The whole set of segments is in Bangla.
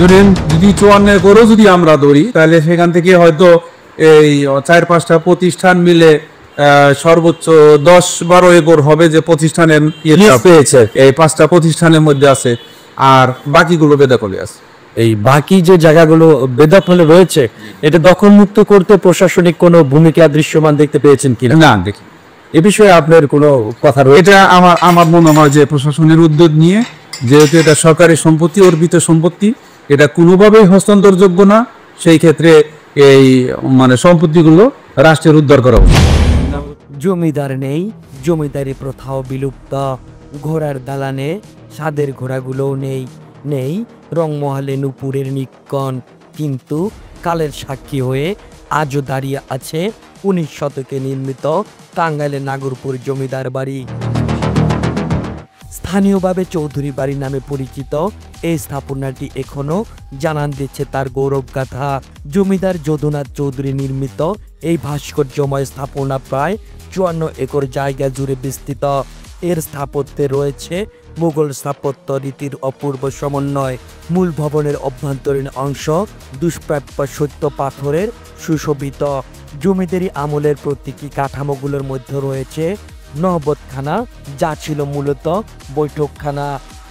ধরেন যদি 54 একরও যদি আমরা ধরি তাহলে সেখান থেকে হয়তো এই 4-5টা প্রতিষ্ঠান মিলে সর্বোচ্চ 10-12 একর হবে যে প্রতিষ্ঠানের পেয়েছে এই 5টা প্রতিষ্ঠানের মধ্যে আছে, আর বাকিগুলো বেদখলে আছে। এই বাকি যে জায়গাগুলো বেদখলে রয়েছে এটা দখলমুক্ত করতে প্রশাসনিক কোনো ভূমিকা দৃশ্যমান দেখতে পেয়েছেন কিনা? না, দেখি এ বিষয়ে আপনার কোনো কথা রয়েছে? এটা আমার মনে হয় যে প্রশাসনের উদ্যোগ নিয়ে, যেহেতু এটা সরকারি সম্পত্তি, অর্পিত সম্পত্তি, এটা কোনোভাবেই হস্তান্তরযোগ্য না, সেই ক্ষেত্রে এই মানে সম্পত্তিগুলো রাষ্ট্রের উদ্ধার করা উচিত। জমিদার নেই, জমিদারি প্রথাও বিলুপ্ত, ঘোড়ার দালানে সাদের ঘোড়াগুলোও নেই, নেই রংমহলে নূপুরের নিক্কণ, কিন্তু কালের সাক্ষী হয়ে আজও দাঁড়িয়ে আছে 19 শতকে নির্মিত টাঙ্গাইলের নাগরপুর জমিদার বাড়ি। স্থানীয়ভাবে চৌধুরী বাড়ি নামে পরিচিত এই স্থাপনাটি এখনো জানান দিচ্ছে তার গৌরবগাথা। জমিদার যদুনাথ চৌধুরী নির্মিত এই ভাস্কর্যময় স্থাপনা প্রায় 54 একর জায়গা জুড়ে বিস্তৃত। এর স্থাপত্যে রয়েছে মুঘল স্থাপত্য রীতির অপূর্ব সমন্বয়। মূল ভবনের অভ্যন্তরীণ অংশ দুষ্প্রাপ্য সত্য পাথরের সুশোভিত। জমিদারি আমলের প্রতীকী কাঠামোগুলোর মধ্যে রয়েছে নহবতখানা, যা ছিল মূলত বৈঠকখানা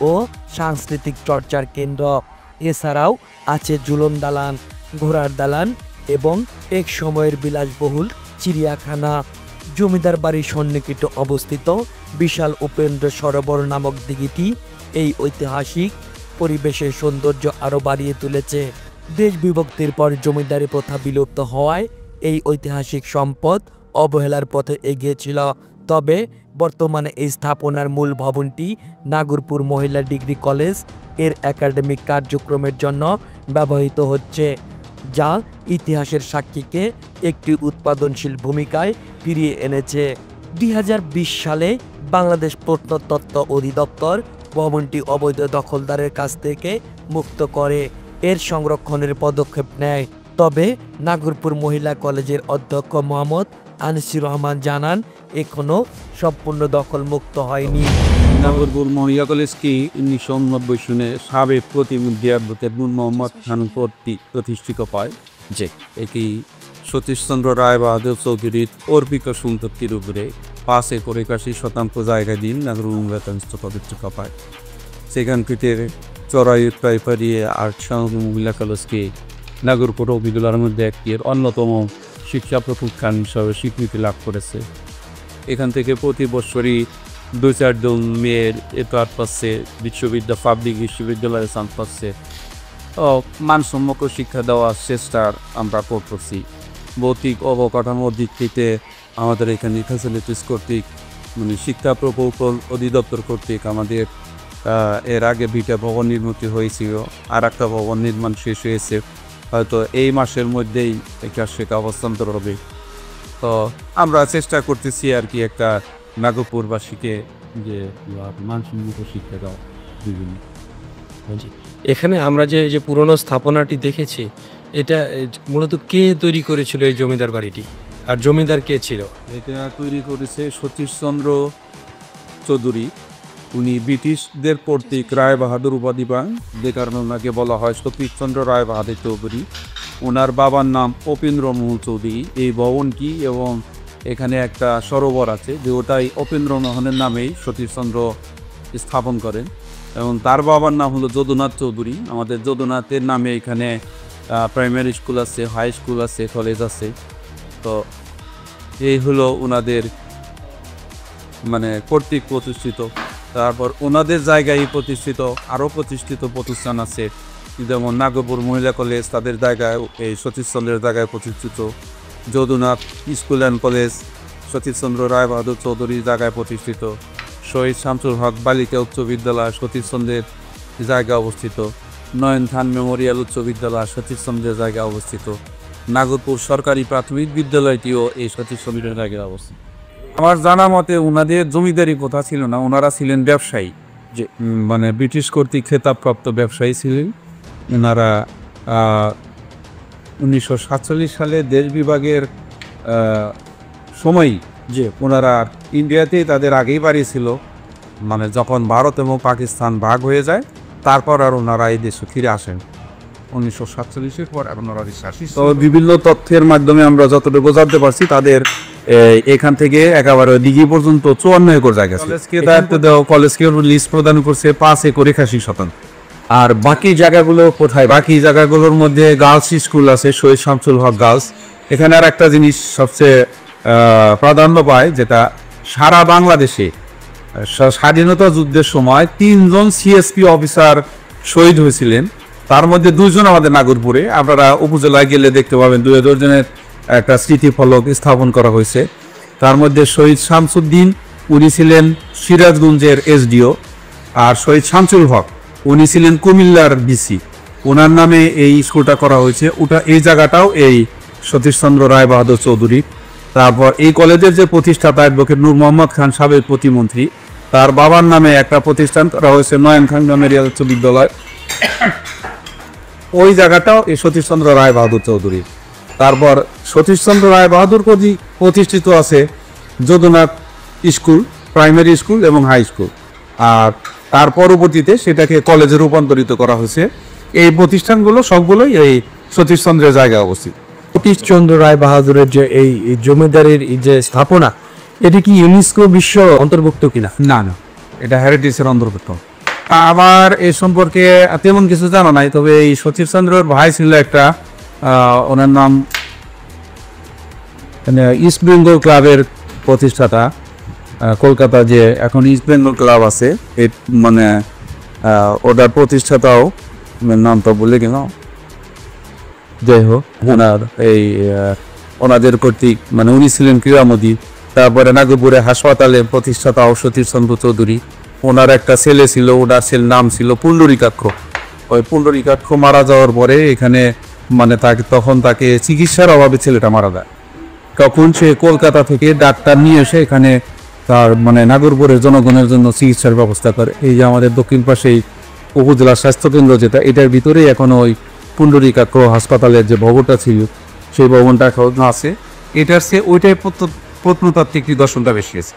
ও সাংস্কৃতিক চর্চার কেন্দ্র। এছাড়াও আছে ঝুলন দালান, ঘোড়ার দালান এবং এক সময়ের বিলাসবহুল চিড়িয়াখানা। জমিদার বাড়ির সন্নিকটে অবস্থিত বিশাল উপেন্দ্র সরোবর নামক দিঘিটি এই ঐতিহাসিক পরিবেশের সৌন্দর্য আরও বাড়িয়ে তুলেছে। দেশ বিভক্তির পর জমিদারি প্রথা বিলুপ্ত হওয়ায় এই ঐতিহাসিক সম্পদ অবহেলার পথে এগিয়েছিল। তবে বর্তমানে এই স্থাপনার মূল ভবনটি নাগরপুর মহিলা ডিগ্রি কলেজ এর একাডেমিক কার্যক্রমের জন্য ব্যবহৃত হচ্ছে, যা ইতিহাসের সাক্ষীকে একটি উৎপাদনশীল ভূমিকায় ফিরিয়ে এনেছে। 2020 সালে বাংলাদেশ প্রত্নতত্ত্ব অধিদপ্তর ভবনটি অবৈধ দখলদারের কাছ থেকে মুক্ত করে এর সংরক্ষণের পদক্ষেপ নেয়। তবে নাগরপুর মহিলা কলেজের অধ্যক্ষ মোহাম্মদ আনিসুর রহমান জানান, এখনো সম্পূর্ণ দখল মুক্ত হয়নি। নাগরপুর মহিলা কলেজ কি 1989 সনে সাবেক প্রতিমন্ত্রী অ্যাডভোকেট নূর মোহাম্মদ খান কর্তৃক প্রতিষ্ঠিত হয়, যে এটি সতীশচন্দ্র রায় বাহাদুর চৌধুরীর অর্পিত সম্পত্তির উপরে 5 একর 81% জায়গা দিন নাগরপুর প্রতিষ্ঠিত পায়। সেখান থেকে চড়াই প্রাইমারি আর্টস মহিলা কলেজকে নাগরপুর উপজেলার মধ্যে একটি অন্যতম শিক্ষা প্রতিষ্ঠান হিসাবে স্বীকৃতি লাভ করেছে। এখান থেকে প্রতি বছরই 2-4 জন মেয়ের এপার পাচ্ছে পাবলিক বিশ্ববিদ্যালয়ে চান্স পাচ্ছে। মানসম্মত শিক্ষা দেওয়ার চেষ্টা আমরা করতেছি। ভৌতিক অবকাঠামোর দিক থেকে আমাদের এখানে ফ্যাসিলিটিস কর্তৃক মানে শিক্ষা প্রকৌশল অধিদপ্তর কর্তৃক আমাদের এর আগে 2টা ভবন নির্মিত হয়েছিল, আর একটা ভবন নির্মাণ শেষ হয়েছে, হয়তো এই মাসের মধ্যেই একটা সেটা হস্তান্তর হবে। তো আমরা চেষ্টা করতেছি আর কি একটা নাগরপুরবাসীকে যে মানসম্মত শিক্ষা দেওয়া বিভিন্ন। এখানে আমরা যে পুরনো স্থাপনাটি দেখেছি, এটা মূলত কে তৈরি করেছিল এই জমিদার বাড়িটি, আর জমিদার কে ছিল? এটা তৈরি করেছে সতীশচন্দ্র চৌধুরী। উনি ব্রিটিশদের কর্তৃক রায় বাহাদুর উপাধি পান, যে কারণে ওনাকে বলা হয় সতীশচন্দ্র রায় বাহাদুর চৌধুরী। ওনার বাবার নাম উপেন্দ্রমোহন চৌধুরী। এই ভবনটি এবং এখানে একটা সরোবর আছে, যে ওটাই উপেন্দ্রমোহনের নামেই সতীশচন্দ্র স্থাপন করেন, এবং তার বাবার নাম হলো যদুনাথ চৌধুরী। আমাদের যদুনাথের নামে এখানে প্রাইমারি স্কুল আছে, হাই স্কুল আছে, কলেজ আছে। তো এই হলো ওনাদের মানে কর্তৃক প্রতিষ্ঠিত। তারপর ওনাদের জায়গায় প্রতিষ্ঠিত আরও প্রতিষ্ঠিত প্রতিষ্ঠান আছে, যেমন নাগরপুর মহিলা কলেজ তাদের জায়গায় এই সতীশচন্দ্রের জায়গায় প্রতিষ্ঠিত, Jadunath school and college Satishchandra Roy Bahadur চৌধুরীর জায়গায় প্রতিষ্ঠিত, শহীদ শামসুল হক বালিকা উচ্চ বিদ্যালয় সতীশচন্দ্রের জায়গায় অবস্থিত, নয়ন খান মেমোরিয়াল উচ্চ বিদ্যালয় সতীশচন্দ্রের জায়গায় অবস্থিত, নাগরপুর সরকারি প্রাথমিক বিদ্যালয়টিও এই সতীশচন্দ্রের জায়গায় অবস্থিত। আমার জানা মতে ওনাদের জমিদারি কথা ছিল না, ওনারা ছিলেন ব্যবসায়ী, যে মানে ব্রিটিশ কর্তৃক খেতাবপ্রাপ্ত ব্যবসায়ী ছিলেন। ওনারা 1947 সালে দেশ বিভাগের সময় যে ওনারা ইন্ডিয়াতেই তাদের আগেই বাড়ি ছিল, মানে যখন ভারত এবং পাকিস্তান ভাগ হয়ে যায় তারপর আর ওনারা এই দেশে ফিরে আসেন। 1947-এর পর এখন ওরা শাসিত। তো বিভিন্ন তথ্যের মাধ্যমে আমরা যতটুকু জানতে পারছি তাদের এখান থেকে একেবারে দিঘি পর্যন্ত 54 একর জায়গা আছে। কলেজকে দায়িত্ব দেওয়া, কলেজকে লিস্ট প্রদান করছে 5 একর 81%। আর বাকি জায়গাগুলো কোথায়? বাকি জায়গাগুলোর মধ্যে গার্লস স্কুল আছে, শহীদ শামসুল হক গার্লস। এখানে আর একটা জিনিস সবচেয়ে প্রাধান্য পায়, যেটা সারা বাংলাদেশে স্বাধীনতা যুদ্ধের সময় 3 জন সিএসপি অফিসার শহীদ হয়েছিলেন। তার মধ্যে 2 জন আমাদের নাগরপুরে। আপনারা উপজেলায় গেলে দেখতে পাবেন 2 জনের একটা স্মৃতিফলক স্থাপন করা হয়েছে। তার মধ্যে শহীদ শামসুদ্দিন, উনি ছিলেন সিরাজগঞ্জের এসডিও, আর শহীদ শামসুল হক উনি ছিলেন কুমিল্লার ডিসি। ওনার নামে এই স্কুলটা করা হয়েছে। এই জায়গাটাও এই সতীশচন্দ্র রায় বাহাদুর চৌধুরী। তারপর এই কলেজের যে প্রতিষ্ঠাতা অ্যাডভোকেট নূর মোহাম্মদ খান, সাবেক প্রতিমন্ত্রী, তার বাবার নামে একটা প্রতিষ্ঠান করা হয়েছে নয়ন খান মেমোরিয়াল উচ্চ বিদ্যালয়। ওই জায়গাটাও এই সতীশচন্দ্র রায় বাহাদুর চৌধুরী। তারপর সতীশচন্দ্র রায় বাহাদুর প্রতিষ্ঠিত আছে যদুনাথ স্কুল, প্রাইমারি স্কুল এবং হাই স্কুল। আর তার পরবর্তীতে সেটাকে কলেজে রূপান্তরিত করা হয়েছে। এই প্রতিষ্ঠানগুলো সবগুলোই এই সতীশচন্দ্রের জায়গায় অবস্থিত। সতীশচন্দ্র রায় বাহাদুরের যে এই জমিদারের যে স্থাপনা, এটি কি ইউনেস্কো বিশ্ব অন্তর্ভুক্ত কিনা? না, এটা হেরিটেজের অন্তর্ভুক্ত। আমার এ সম্পর্কে তেমন কিছু জানা নাই, তবে এই সতীশচন্দ্রের ভাই ছিল একটা, ওনার নাম ইস্ট বেঙ্গল ক্লাবের প্রতিষ্ঠাতা। কলকাতা যে এখন ইস্ট বেঙ্গল ক্লাব আছে, মানে ওটার প্রতিষ্ঠাতাও নামটা বলে গেল। যাই হোক, ওনাদের কর্তৃক মানে উনি ছিলেন ক্রীড়ামোদী। তারপরে নাগরপুরে হাসপাতালের প্রতিষ্ঠাতাও সতীশচন্দ্র চৌধুরী। ওনার একটা ছেলে ছিল, ওনার ছেলের নাম ছিল পুণ্ডরীকাক্ষ। ওই পুণ্ডরীকাক্ষ মারা যাওয়ার পরে এখানে মানে তখন তাকে চিকিৎসার অভাবে ছেলেটা মারা যায়। তখন সে কলকাতা থেকে ডাক্তার নিয়ে এসে এখানে তার মানে নাগরপুরের জনগণের জন্য চিকিৎসার ব্যবস্থা করে। এই যে আমাদের দক্ষিণ পাশেই উপজেলা স্বাস্থ্যকেন্দ্র, যেটা এটার ভিতরেই এখন ওই পুণ্ডরীকাক্ষ হাসপাতালের যে ভবনটা ছিল সেই ভবনটা এখন আছে। এটার সে ওইটাই প্রত্নতাত্ত্বিক নিদর্শনটা বেশি আছে।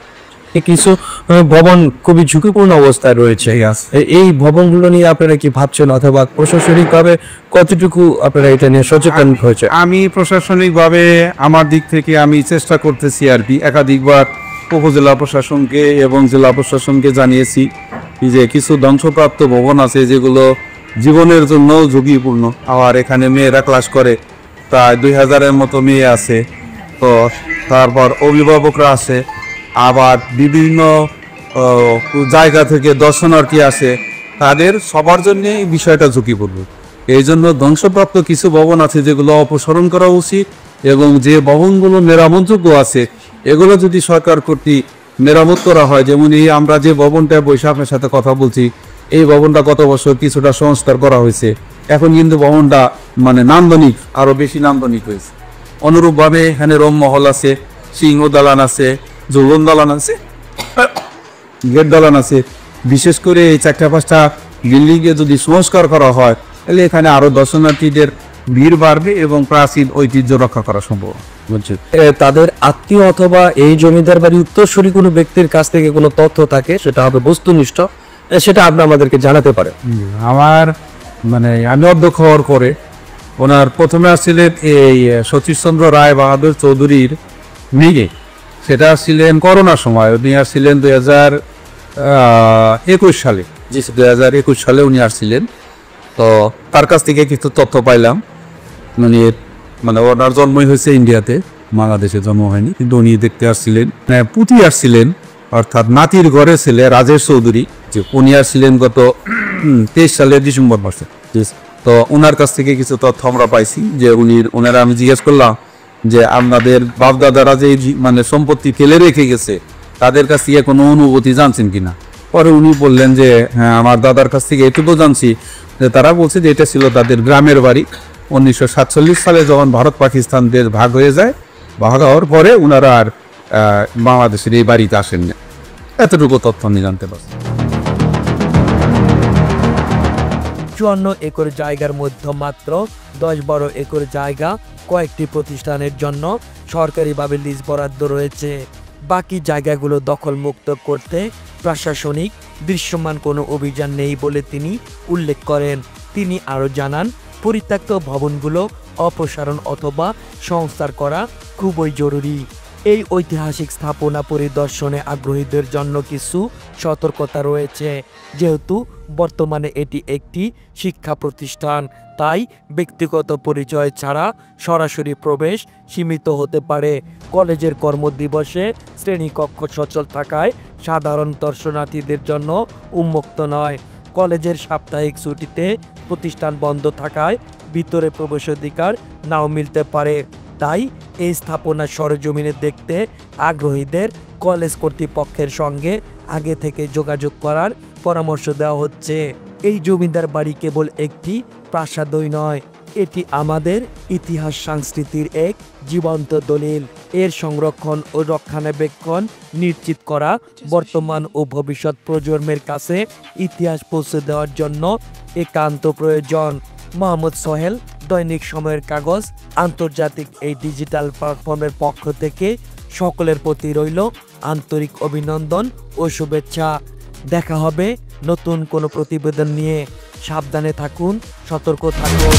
কিছু ভবন খুবই ঝুঁকিপূর্ণ অবস্থায় রয়েছে। এই ভবনগুলো নিয়ে আপনারা কি ভাবছেন, অথবা প্রশাসনিকভাবে কতটুকু আপনারা এটা নিয়ে সচেতন হয়েছে? আমি প্রশাসনিকভাবে আমার দিক থেকে আমি চেষ্টা করতেছি আর কি। একাধিকবার উপজেলা প্রশাসনকে এবং জেলা প্রশাসনকে জানিয়েছি যে কিছু ধ্বংসপ্রাপ্ত ভবন আছে যেগুলো জীবনের জন্য ঝুঁকিপূর্ণ। আবার এখানে মেয়েরা ক্লাস করে, প্রায় 2000-এর মতো মেয়ে আছে। তো তারপর অভিভাবকরা আছে, আবার বিভিন্ন জায়গা থেকে দর্শনার্থী আসে, তাদের সবার জন্য এই বিষয়টা ঝুঁকিপূর্ণ। এই জন্য ধ্বংসপ্রাপ্ত কিছু ভবন আছে যেগুলো অপসারণ করা উচিত, এবং যে ভবনগুলো মেরামতযোগ্য আছে এগুলো যদি সরকার কর্তৃক মেরামত করা হয়। যেমন এই আমরা যে ভবনটা বসে আপনার সাথে কথা বলছি, এই ভবনটা গত বছর কিছুটা সংস্কার করা হয়েছে। এখন কিন্তু ভবনটা মানে নান্দনিক, আরও বেশি নান্দনিক হয়েছে। অনুরূপভাবে এখানে রোমমহল আছে, সিংহ দালান আছে, যৌবন দালান আছে, গেট দালান আছে। বিশেষ করে এই 4-5টা বিল্ডিংয়ে যদি সংস্কার করা হয় তাহলে এখানে আরও দর্শনার্থীদের ভিড় বাড়বে এবং প্রাচীন ঐতিহ্য রক্ষা করা সম্ভব। তাদের আত্মীয় অথবা এই জমিদার বাড়ি উত্তরসূরি কোনো ব্যক্তির কাছ থেকে কোনো তথ্য থাকে, সেটা হবে বস্তুনিষ্ঠ, সেটা আপনি আমাদেরকে জানাতে পারেন। আমার মানে আমি অধ্যক্ষ হওয়ার পরে ওনার প্রথমে আসছিলেন এই সতীশচন্দ্র রায় বাহাদুর চৌধুরীর মেয়ে, সেটা আসছিলেন করোনার সময়। উনি আসছিলেন 2021 সালে। 2021 সালে উনি আসছিলেন। তো তার কাছ থেকে কিছু তথ্য পাইলাম। মানে ওনার জন্মই হয়েছে ইন্ডিয়াতে, বাংলাদেশে জন্ম হয়নি, কিন্তু উনি দেখতে আসছিলেন। পুতি আসছিলেন, অর্থাৎ নাতির ঘরে ছেলে রাজেশ চৌধুরী, উনি আসছিলেন গত 23 সালের ডিসেম্বর মাসে। তো ওনার কাছ থেকে কিছু তথ্য আমরা পাইছি যে ওনারা আমি জিজ্ঞেস করলাম যে আপনাদের বাপদাদারা যে মানে সম্পত্তি ফেলে রেখে গেছে তাদের কাছ থেকে কোনো অনুভূতি জানছেন কিনা। পরে উনি বললেন যে হ্যাঁ, আমার দাদার কাছ থেকে এটুকু জানছি যে তারা বলছে যে এটা ছিল তাদের গ্রামের বাড়ি। 1947 সালে যখন ভারত পাকিস্তান দেশ ভাগ হয়ে যায়, ভাগ হওয়ার পরে ওনারা আর বাংলাদেশের এই বাড়িতে আসেন না। এতটুকু তথ্য আমি জানতে পারছি। 54 একর জায়গার মধ্যে মাত্র 10-12 একর জায়গা কয়েকটি প্রতিষ্ঠানের জন্য সরকারিভাবে লিজ বরাদ্দ রয়েছে। বাকি জায়গাগুলো দখলমুক্ত করতে প্রশাসনিক দৃশ্যমান কোনো অভিযান নেই বলে তিনি উল্লেখ করেন। তিনি আরও জানান, পরিত্যক্ত ভবনগুলো অপসারণ অথবা সংস্কার করা খুবই জরুরি। এই ঐতিহাসিক স্থাপনা পরিদর্শনে আগ্রহীদের জন্য কিছু সতর্কতা রয়েছে। যেহেতু বর্তমানে এটি একটি শিক্ষা প্রতিষ্ঠান, তাই ব্যক্তিগত পরিচয় ছাড়া সরাসরি প্রবেশ সীমিত হতে পারে। কলেজের কর্মদিবসে শ্রেণীকক্ষ সচল থাকায় সাধারণ দর্শনার্থীদের জন্য উন্মুক্ত নয়। কলেজের সাপ্তাহিক ছুটিতে প্রতিষ্ঠান বন্ধ থাকায় ভিতরে প্রবেশাধিকার নাও মিলতে পারে। তাই এই স্থাপনা সরেজমিনে দেখতে আগ্রহীদের কলেজ কর্তৃপক্ষের সঙ্গে আগে থেকে যোগাযোগ করার পরামর্শ দেওয়া হচ্ছে। এই জমিদার বাড়ি কেবল একটি প্রাসাদই নয়, এটি আমাদের ইতিহাস সংস্কৃতির এক জীবন্ত দলিল। এর সংরক্ষণ ও রক্ষণাবেক্ষণ নিশ্চিত করা বর্তমান ও ভবিষ্যৎ প্রজন্মের কাছে ইতিহাস পৌঁছে দেওয়ার জন্য একান্ত প্রয়োজন। মোহাম্মদ সোহেল, দৈনিক সময়ের কাগজ, আন্তর্জাতিক এই ডিজিটাল প্ল্যাটফর্মের পক্ষ থেকে সকলের প্রতি রইল আন্তরিক অভিনন্দন ও শুভেচ্ছা। দেখা হবে নতুন কোনো প্রতিবেদন নিয়ে। সাবধানে থাকুন, সতর্ক থাকুন।